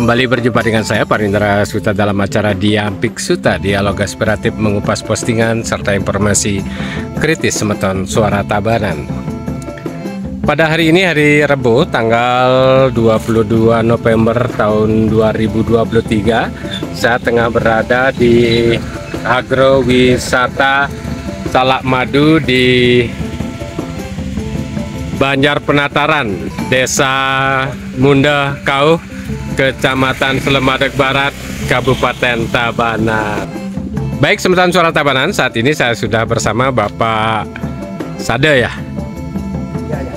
kembali berjumpa dengan saya Parindra Suta dalam acara Diampik Suta, dialog aspiratif mengupas postingan serta informasi kritis Semeton Suara Tabanan. Pada hari ini, hari Rabu, tanggal 22 November tahun 2023, saya tengah berada di agrowisata Salak Madu di Banjar Penataran, Desa Munda Kauh, Kecamatan Slemadeg Barat, Kabupaten Tabanan. Baik, Semeton Suara Tabanan, saat ini saya sudah bersama Bapak Sade ya?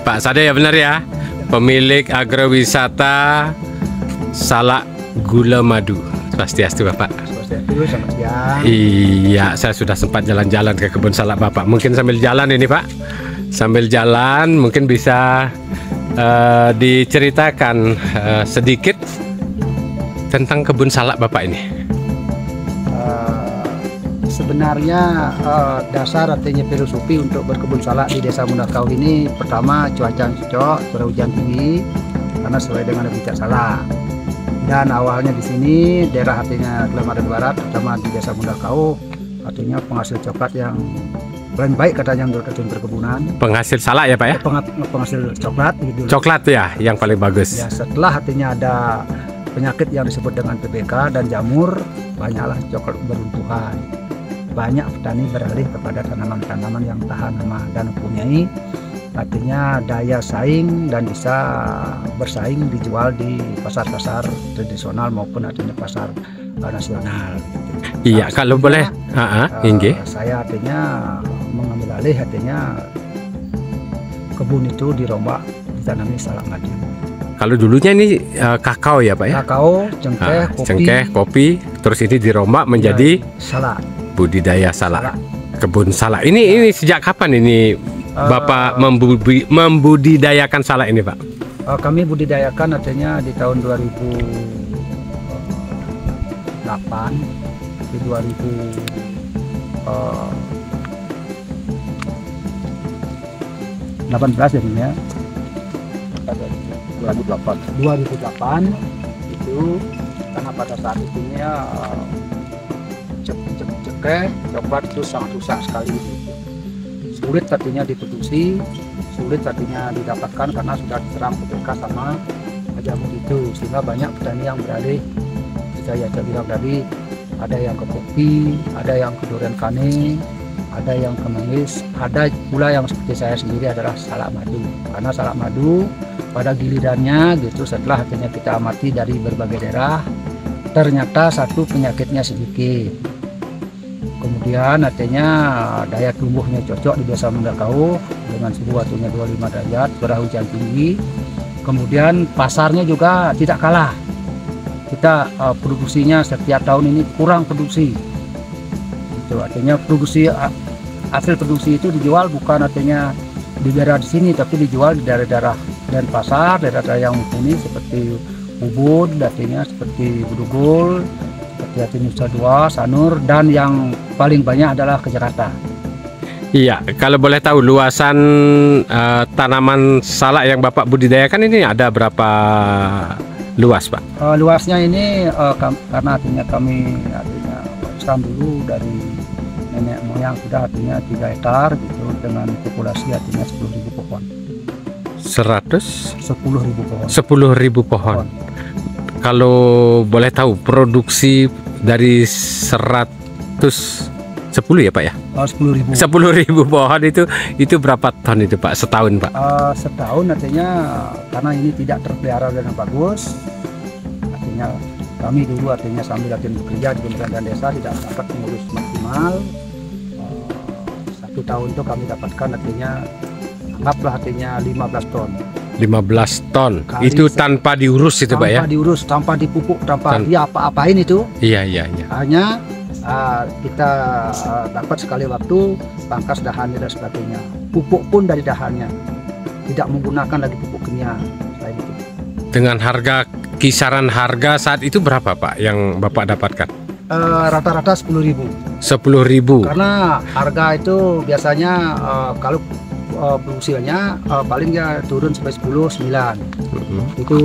Pak Sade ya, benar ya? Pemilik agrowisata Salak Gula Madu. Swastiastu Bapak. Swastiastu, selamat siang. Iya, saya sudah sempat jalan-jalan ke kebun salak Bapak. Mungkin sambil jalan ini Pak, sambil jalan mungkin bisa diceritakan sedikit tentang kebun salak Bapak ini. Sebenarnya dasar artinya filosofi untuk berkebun salak di Desa Munda Kauh ini, pertama cuaca cocok, curah hujan tinggi karena sesuai dengan habitat salak. Dan awalnya di sini daerah artinya Slemadeg Barat, terutama di Desa Munda Kauh, artinya penghasil coklat yang paling baik katanya untuk perkebunan. Penghasil salak ya Pak ya? Penghasil coklat gitu. Coklat ya yang paling bagus. Ya, setelah artinya ada penyakit yang disebut dengan PPK dan jamur, banyaklah coklat beruntuhan. Banyak petani beralih kepada tanaman-tanaman yang tahan hama dan mempunyai artinya daya saing dan bisa bersaing dijual di pasar-pasar tradisional maupun artinya pasar nasional. Iya, kalau boleh, saya artinya mengambil alih artinya kebun itu dirombak ditanami salak madu. Kalau dulunya ini kakao ya Pak ya? Kakao, cengkeh, kopi. Cengkeh, kopi, terus ini dirombak menjadi salak. Budidaya salak. Kebun salak. Ini sejak kapan ini Bapak membudidayakan salak ini Pak? Kami budidayakan artinya di tahun 2008, di 2018 jadinya. 2008 itu karena pada saat itu cengkeh coklat itu sangat rusak sekali gitu. Sulit artinya diproduksi, sulit artinya didapatkan karena sudah diserang PPK sama jamur itu, sehingga banyak petani yang beralih. Saya bilang tadi, ada yang ke kopi, ada yang ke durian kane, ada yang ke manggis, ada pula yang seperti saya sendiri adalah salak madu. Karena salak madu pada gilirannya gitu, setelah artinya kita amati dari berbagai daerah, ternyata satu penyakitnya sedikit. Kemudian artinya daya tumbuhnya cocok di Desa Munda Kauh dengan suhu artinya 25 derajat, curah hujan tinggi. Kemudian pasarnya juga tidak kalah. Kita produksinya setiap tahun ini kurang produksi. Itu artinya hasil produksi itu dijual bukan artinya di daerah di sini, tapi dijual di daerah-daerah dan pasar, daerah-daerah yang mumpuni seperti Ubud, artinya seperti Budugul, seperti Nusa Dua, Sanur, dan yang paling banyak adalah ke Jakarta. Iya, kalau boleh tahu luasan tanaman salak yang Bapak budidayakan ini ada berapa luas Pak? Luasnya ini karena artinya kami artinya warisan dulu dari nenek moyang sudah artinya 3 hektar gitu, dengan populasi artinya 10.000 pohon. 10.000 pohon. 10.000 pohon. Kalau boleh tahu produksi dari 110 ya Pak ya? 10.000 pohon itu berapa ton itu Pak setahun Pak? Setahun artinya karena ini tidak terpelihara dengan bagus, artinya kami dulu artinya sambil latihan bekerja di Kementerian dan Desa tidak dapat mengurus maksimal. 1 tahun itu kami dapatkan artinya anggaplah artinya 15 ton. 15 ton itu tanpa diurus itu Pak ya? Tanpa diurus, tanpa dipupuk, tanpa diapa-apain itu. Iya. Hanya kita dapat sekali waktu pangkas dahannya dan sebagainya. Pupuk pun dari dahannya, tidak menggunakan lagi pupuk kimia. Dengan kisaran harga saat itu berapa Pak yang Bapak dapatkan? Rata-rata 10.000. 10.000. Karena harga itu biasanya kalau usianya paling dia turun sampai 10-9. Itu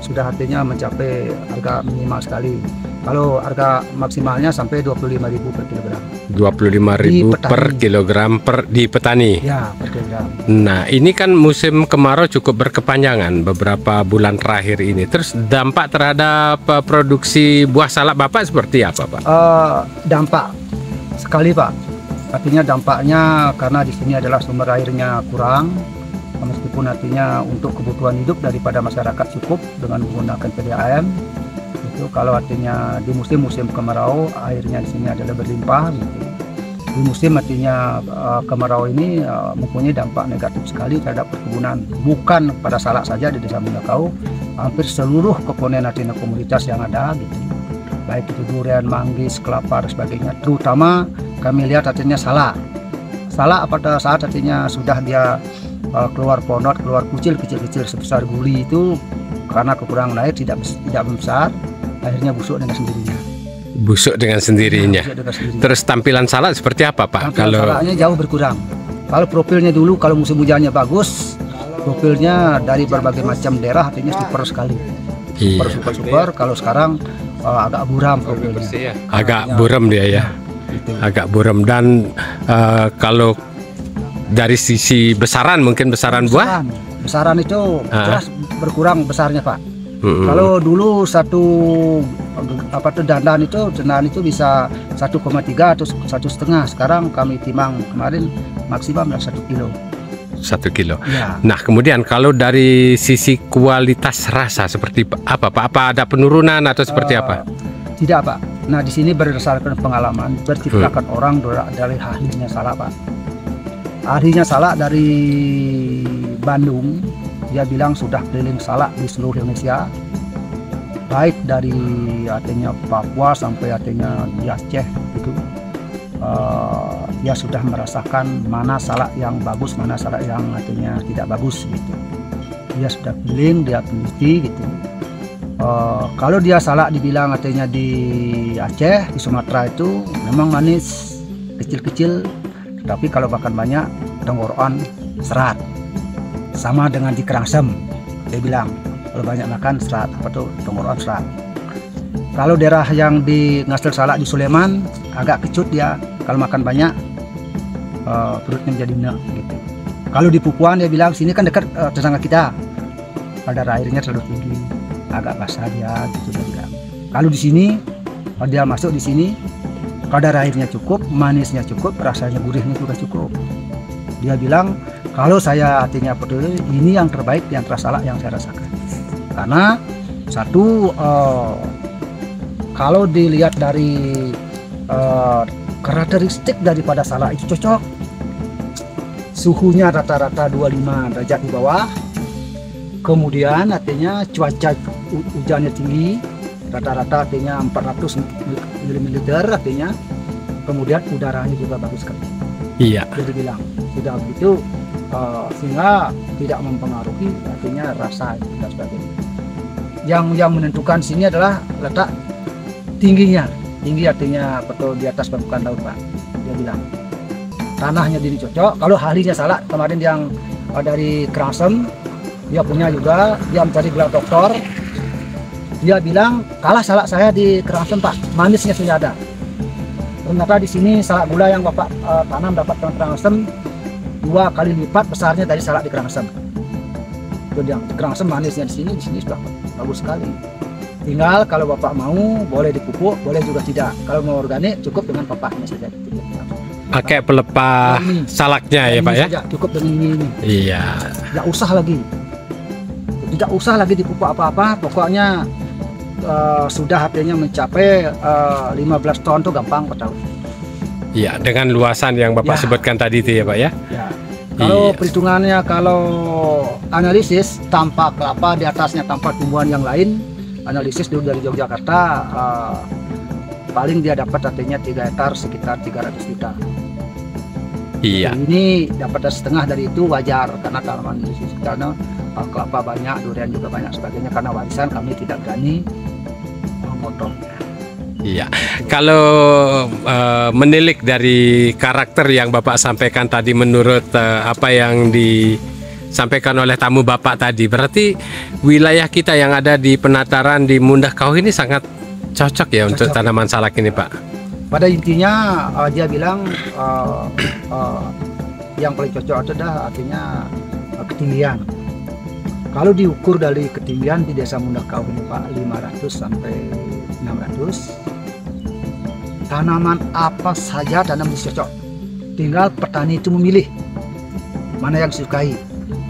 sudah artinya mencapai harga minimal sekali. Kalau harga maksimalnya sampai 25.000 per kilogram. 25.000 per kilogram di petani. Ya, per kilogram. Nah, ini kan musim kemarau cukup berkepanjangan beberapa bulan terakhir ini. Terus dampak terhadap produksi buah salak Bapak seperti apa, Pak? Dampak sekali, Pak. Artinya dampaknya karena di sini adalah sumber airnya kurang. Meskipun artinya untuk kebutuhan hidup daripada masyarakat cukup dengan menggunakan PDAM. Itu kalau artinya di musim-musim kemarau airnya di sini adalah berlimpah gitu. Di musim artinya kemarau ini mempunyai dampak negatif sekali terhadap perkebunan, bukan pada salak saja di Desa Munda Kau, hampir seluruh komponen artinya komoditas yang ada gitu, baik itu durian, manggis, kelapa dan sebagainya. Terutama kami lihat artinya salak pada saat artinya sudah dia keluar ponot, keluar kecil-kecil sebesar guli itu karena kekurangan air tidak membesar, akhirnya busuk dengan sendirinya. Busuk dengan sendirinya. Ya, busuk dengan sendirinya. Terus tampilan salak seperti apa, Pak? Tampilan salaknya jauh berkurang. Kalau profilnya dulu kalau musim hujannya bagus, profilnya dari berbagai macam daerah artinya super sekali. Super. Kalau sekarang agak buram profilnya. Agak buram dia ya. Gitu. Agak buram. Dan kalau dari sisi besaran, mungkin besaran buah? Besaran itu jelas berkurang besarnya, Pak. Kalau dulu dandan itu bisa 1,3 atau 1,5. Sekarang kami timang kemarin maksimum 1 kilo. 1 kilo. Ya. Nah, kemudian kalau dari sisi kualitas rasa seperti apa, Pak? Apa ada penurunan atau seperti apa? Tidak, Pak. Nah, di sini berdasarkan pengalaman berceritakan orang dari ahlinya salak, Pak. Ahlinya salak dari Bandung, dia bilang sudah keliling salak di seluruh Indonesia, baik dari artinya Papua sampai artinya di Aceh itu. Dia sudah merasakan mana salak yang bagus, mana salak yang artinya tidak bagus gitu. Dia sudah keliling, dia teliti gitu. Kalau dia salak dibilang artinya di Aceh, di Sumatera itu memang manis, kecil-kecil, tapi kalau makan banyak tenggorokan serat. Sama dengan di Kerangsem, dia bilang kalau banyak makan serat, tenggorokan serat. Kalau daerah yang di ngastel salak di Suleman agak kecut dia, kalau makan banyak perutnya menjadi enak gitu. Kalau di Pupuan dia bilang sini kan dekat tetangga kita, kadar airnya terlalu tinggi, agak basah dia gitu dia bilang. Kalau di sini dia masuk di sini kadar airnya cukup, manisnya cukup, rasanya gurihnya juga cukup. Dia bilang kalau saya artinya peduli ini yang terbaik di antara salak yang saya rasakan. Karena satu kalau dilihat dari karakteristik daripada salak itu cocok. Suhunya rata-rata 25 derajat di bawah. Kemudian artinya cuaca hujannya tinggi, rata-rata artinya 400 mm artinya. Kemudian udaranya juga bagus sekali. Iya. Jadi bilang sudah begitu sehingga tidak mempengaruhi artinya rasa dan sebagainya. Yang menentukan sini adalah letak tingginya. Tinggi artinya betul di atas permukaan laut, Pak. Dia bilang tanahnya jadi cocok. Kalau ahlinya salak kemarin yang dari Kerangsem, dia punya juga, dia mencari gelar doktor. Dia bilang kalah salak saya di Kerangsem, Pak. Manisnya sudah ada. Ternyata di sini salak gula yang Bapak tanam dapat di Kerangsem 2 kali lipat besarnya dari salak di Kerangsem. Yang di Kerangsem manisnya di sini sudah bagus sekali. Tinggal kalau Bapak mau boleh dipupuk, boleh juga tidak. Kalau mau organik cukup dengan papahnya saja. Pakai pelepah salaknya ya, Pak ya? Saja, cukup dengan ini. Iya. Tidak usah lagi dipupuk apa-apa. Pokoknya sudah artinya mencapai 15 ton tuh gampang per tahun. Iya, dengan luasan yang Bapak sebutkan tadi itu ya, Pak ya? Ya. Kalau perhitungannya, kalau analisis tanpa kelapa di atasnya tanpa tumbuhan yang lain, analisis dulu dari Yogyakarta paling dia dapat artinya 3 hektar sekitar 300 juta. Iya. Jadi ini dapat setengah dari itu wajar karena tanaman analisis, karena kelapa banyak, durian juga banyak sebagainya, karena warisan kami tidak berani memotong. Iya, kalau menilik dari karakter yang Bapak sampaikan tadi menurut apa yang disampaikan oleh tamu Bapak tadi, berarti wilayah kita yang ada di penataran di Mundah Kauh ini sangat cocok ya untuk tanaman salak ini, Pak? Pada intinya dia bilang yang paling cocok itu adalah artinya ketinggian. Kalau diukur dari ketinggian di Desa Mundah Kauh ini Pak, 500 sampai 600. Tanaman apa saja tanaman cocok. Tinggal petani itu memilih mana yang disukai.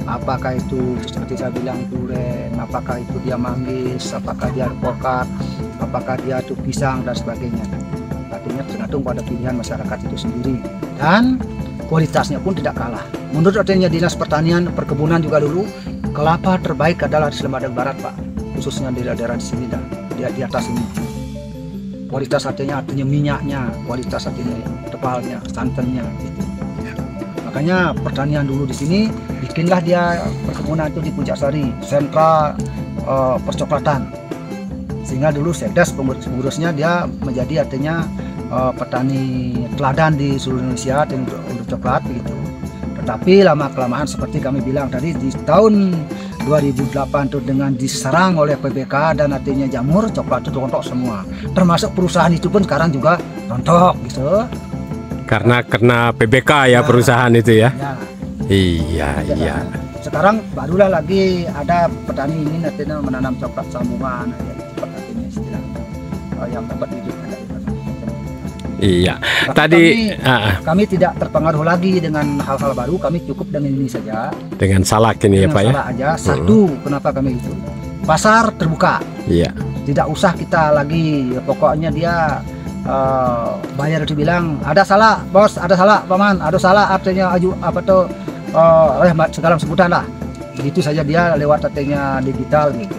Apakah itu seperti saya bilang durian, apakah itu dia manggis, apakah dia alpukat, apakah dia itu pisang dan sebagainya. Artinya tergantung pada pilihan masyarakat itu sendiri. Dan kualitasnya pun tidak kalah. Menurut artinya Dinas Pertanian Perkebunan juga dulu, kelapa terbaik adalah di Selamat Barat Pak, khususnya di daerah di sini dah, di atas ini. Kualitas artinya minyaknya, kualitas artinya tepalnya, santannya gitu. Makanya pertanian dulu di sini bikinlah dia perkebunan itu di Puncak Sari, sentra percoklatan. Sehingga dulu Sekdes pengurusnya dia menjadi artinya petani teladan di seluruh Indonesia untuk coklat begitu. Tetapi lama kelamaan seperti kami bilang tadi di tahun 2008 itu dengan diserang oleh PBK dan artinya jamur, coklat itu rontok semua. Termasuk perusahaan itu pun sekarang juga rontok gitu. Karena kena PBK ya, perusahaan itu ya. Ya. Iya. Sekarang barulah lagi ada petani ini artinya menanam coklat sambungan ya, artinya istilah yang dapat diwujudkan dari Iya. Tapi Tadi kami tidak terpengaruh lagi dengan hal-hal baru, kami cukup dengan ini saja. dengan salak ini ya Pak ya. Salak aja. Satu, kenapa kami itu? Pasar terbuka. Iya. Tidak usah kita lagi, pokoknya dia bayar itu bilang ada salak bos, ada salak paman, ada salak artinya aju apa tuh segala sebutan lah. Begitu saja dia lewat artinya digital gitu.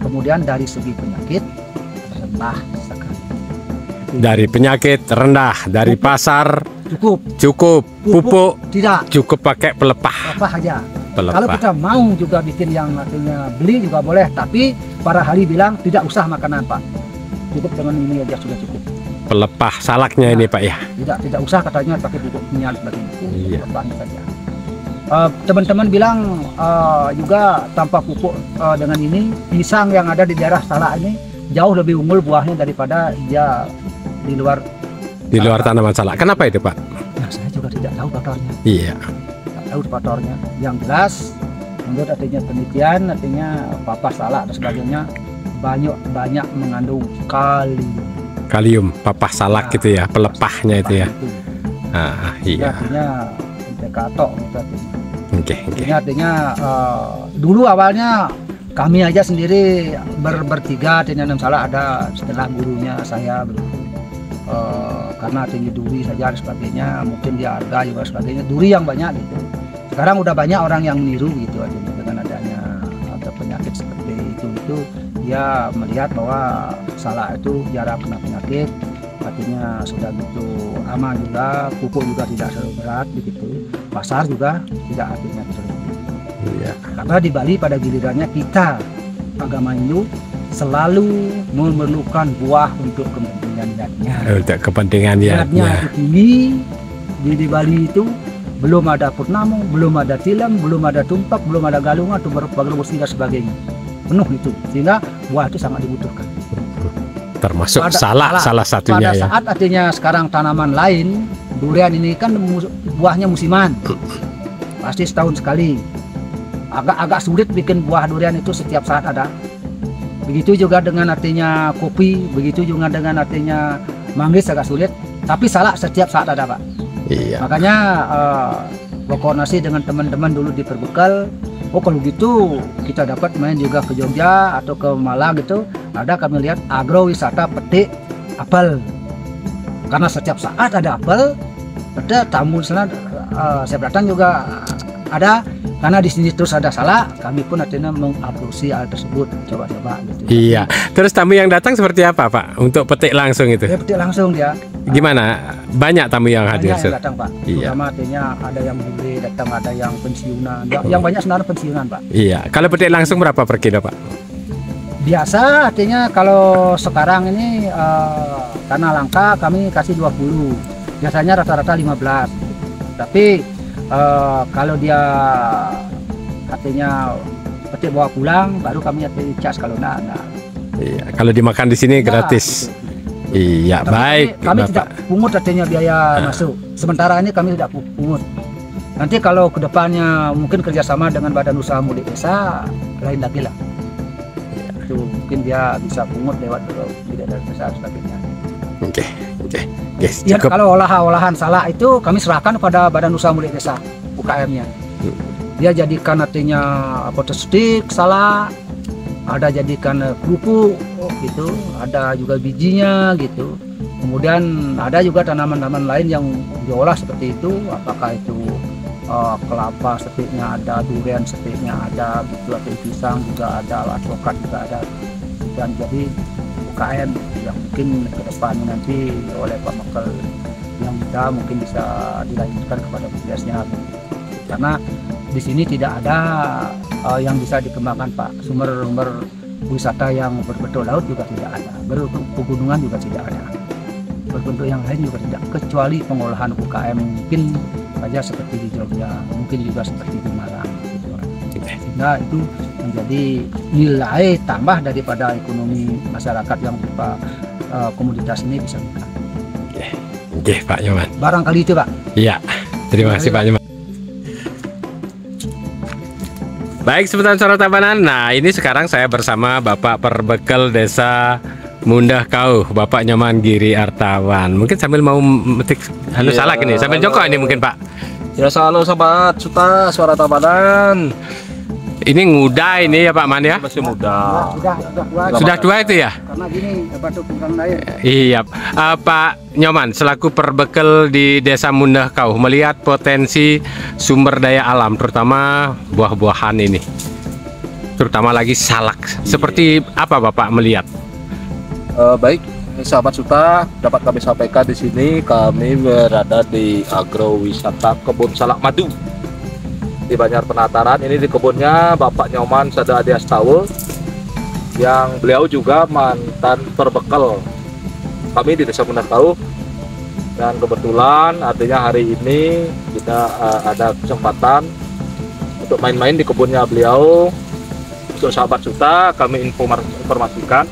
Kemudian dari segi penyakit rendah sekali. Dari penyakit rendah, dari pasar cukup, pupuk tidak, cukup pakai pelepah. apa aja. Pelepah. Kalau kita mau juga bikin yang artinya beli juga boleh, tapi para ahli bilang tidak usah makanan Pak, cukup dengan ini aja sudah cukup. Pelepah salaknya ini Pak ya. Tidak usah katanya pakai pupuk minyak sebagainya. Iya. Saja. Teman-teman bilang juga tanpa pupuk dengan ini pisang yang ada di daerah Salak ini jauh lebih unggul buahnya daripada dia di luar tanaman salak. Kenapa itu Pak? Nah, saya juga tidak tahu faktornya. Iya. Tidak tahu faktornya. Yang jelas menurut artinya penelitian artinya papas salak dan sebagainya banyak mengandung Kalium, papah salak gitu ya, pelepahnya itu ya. Iya. Artinya indikator gitu artinya. Oke. Artinya dulu awalnya kami aja sendiri bertiga artinya nanam salak ada setelah gurunya saya karena artinya duri saja dan sebagainya, mungkin dia harga juga sebagainya, duri yang banyak gitu. Sekarang udah banyak orang yang meniru gitu artinya dengan adanya ada penyakit seperti itu dia melihat bahwa salak itu jarang kena penyakit, artinya sudah gitu aman juga, pupuk juga tidak terlalu berat begitu, pasar juga tidak artinya terlalu. Iya. Karena di Bali pada gilirannya kita agama Hindu selalu memerlukan buah untuk kepentingan niatnya. Untuk kepentingan niatnya itu tinggi di Bali itu. Belum ada purnama, belum ada tilam, belum ada tumpak, belum ada galungan atau bersih dan sebagainya. Penuh itu, sehingga buah itu sangat dibutuhkan. Termasuk salak salah satunya pada ya. saat artinya sekarang tanaman lain, durian ini kan buahnya musiman, pasti setahun sekali. Agak sulit bikin buah durian itu setiap saat ada. Begitu juga dengan artinya kopi, begitu juga dengan artinya manggis agak sulit. Tapi salak setiap saat ada Pak. Iya. Makanya berkoordinasi dengan teman-teman dulu di Perbekal. Oh kalau gitu kita dapat main juga ke Jogja atau ke Malang gitu. Ada kami lihat agrowisata petik apel. Karena setiap saat ada apel, ada tamu sana saya datang juga ada. Karena di sini terus ada salak, kami pun akhirnya mengapresiasi hal tersebut, coba-coba gitu. Iya. Terus tamu yang datang seperti apa Pak? Untuk petik langsung itu? Ya petik langsung dia. Gimana? Banyak tamu yang hadir? Banyak yang datang Pak. Iya. Terutama artinya ada yang bule datang, ada yang pensiunan. Yang banyak sebenarnya pensiunan Pak. Iya. Kalau petik langsung berapa per kilo Pak? Biasa artinya kalau sekarang ini karena langka kami kasih 20. Biasanya rata-rata 15. Tapi kalau dia artinya petik bawa pulang baru kami cas kalau enggak. Iya, kalau dimakan di sini gratis. Iya, Tapi baik. Kami Bapak. tidak pungut artinya biaya masuk. Sementara ini kami tidak pungut. Nanti kalau kedepannya mungkin kerjasama dengan Badan Usaha Mulik Desa lain lagi lah. Itu mungkin dia bisa pungut lewat tidak dari desa dan sebagainya. Oke. Yes, Ya, cukup. kalau olahan salak itu kami serahkan kepada Badan Usaha Mulik Desa UKM-nya. Dia jadikan artinya potato stick salak, ada jadikan kerupuk gitu, ada juga bijinya gitu. Kemudian ada juga tanaman-tanaman lain yang diolah seperti itu, apakah itu kelapa setiknya ada, durian setiknya ada, gitu, atau pisang juga ada, alpukat juga ada. Dan jadi UKM yang mungkin ke depan nanti oleh Pak Mekel yang kita mungkin bisa dilanjutkan kepada bisnisnya. Karena di sini tidak ada yang bisa dikembangkan Pak, sumber-sumber wisata yang berbentuk laut juga tidak ada, berbentuk pegunungan juga tidak ada, berbentuk yang lain juga tidak, kecuali pengolahan UKM mungkin saja seperti di Jogja, mungkin juga seperti di Malang gitu. Sehingga itu menjadi nilai tambah daripada ekonomi masyarakat yang berupa komoditas ini bisa buka. Oke, Pak Nyoman. Barangkali itu Pak. Iya, terima kasih Pak Nyoman. Baik, sebentar Suara Tabanan. Nah, ini sekarang saya bersama Bapak Perbekel Desa Mundah Kauh, Bapak Nyoman Giri Artawan. Mungkin sambil mau metik salak ini, sambil jongkok ini mungkin Pak. Ya, halo sobat Suara Tabanan. Ini nguda ini ya Pak Man ya? Masih muda. Sudah Sudah 2 itu ya? karena gini batu kurang air. Iya, Pak Nyoman selaku perbekel di Desa Mundah Kauh melihat potensi sumber daya alam terutama buah-buahan ini, terutama lagi salak. Seperti apa Bapak melihat? Baik, sahabat Suta, dapat kami sampaikan di sini kami berada di agrowisata kebun salak madu di Banjar Penataran. Ini di kebunnya Bapak Nyoman Sada Adi Astawa, yang beliau juga mantan perbekel kami di Desa Mundah Kauh. Dan kebetulan artinya hari ini kita ada kesempatan untuk main-main di kebunnya beliau. Untuk sahabat Suta kami informasikan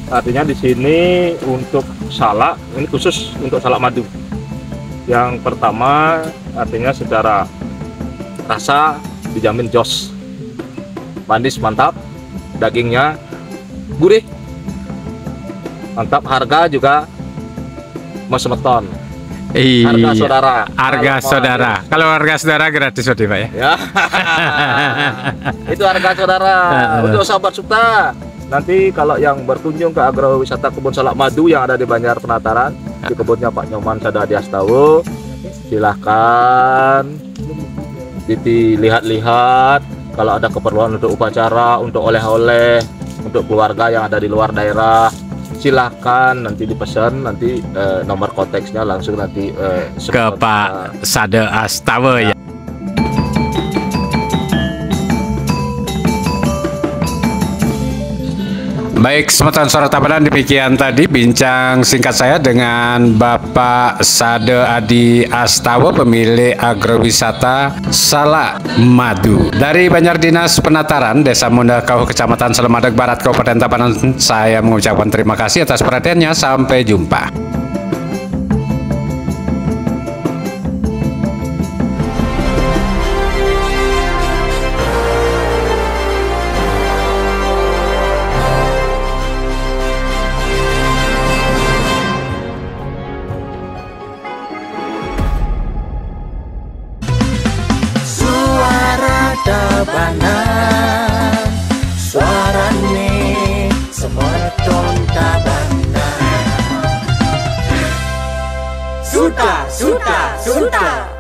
artinya di sini untuk salak ini khusus untuk salak madu. Yang pertama artinya secara rasa dijamin jos, manis mantap, dagingnya gurih mantap, harga juga mesemeton. Iya. Harga saudara. Harga saudara. Kalau harga saudara gratis berarti Pak ya? Ya. Itu harga saudara. Untuk sahabat Suta, nanti kalau yang berkunjung ke agrowisata kebun salak madu yang ada di Banjar Penataran, di kebunnya Pak Nyoman Sada Adi Astawa, silahkan dilihat-lihat. Kalau ada keperluan untuk upacara, untuk oleh-oleh, untuk keluarga yang ada di luar daerah, silahkan nanti dipesan, nanti nomor konteksnya langsung nanti Ke Pak Sada Astawa ya. Baik, semeton Suara Tabanan, demikian tadi bincang singkat saya dengan Bapak Sada Adi Astawa, pemilik agrowisata Salak Madu dari Banjar Dinas Penataran, Desa Mundah Kauh, Kecamatan Selemadeg Barat, Kabupaten Tabanan. Saya mengucapkan terima kasih atas perhatiannya. Sampai jumpa. Tabanan, suarane semeton Tabanan. Suta, suta, suta.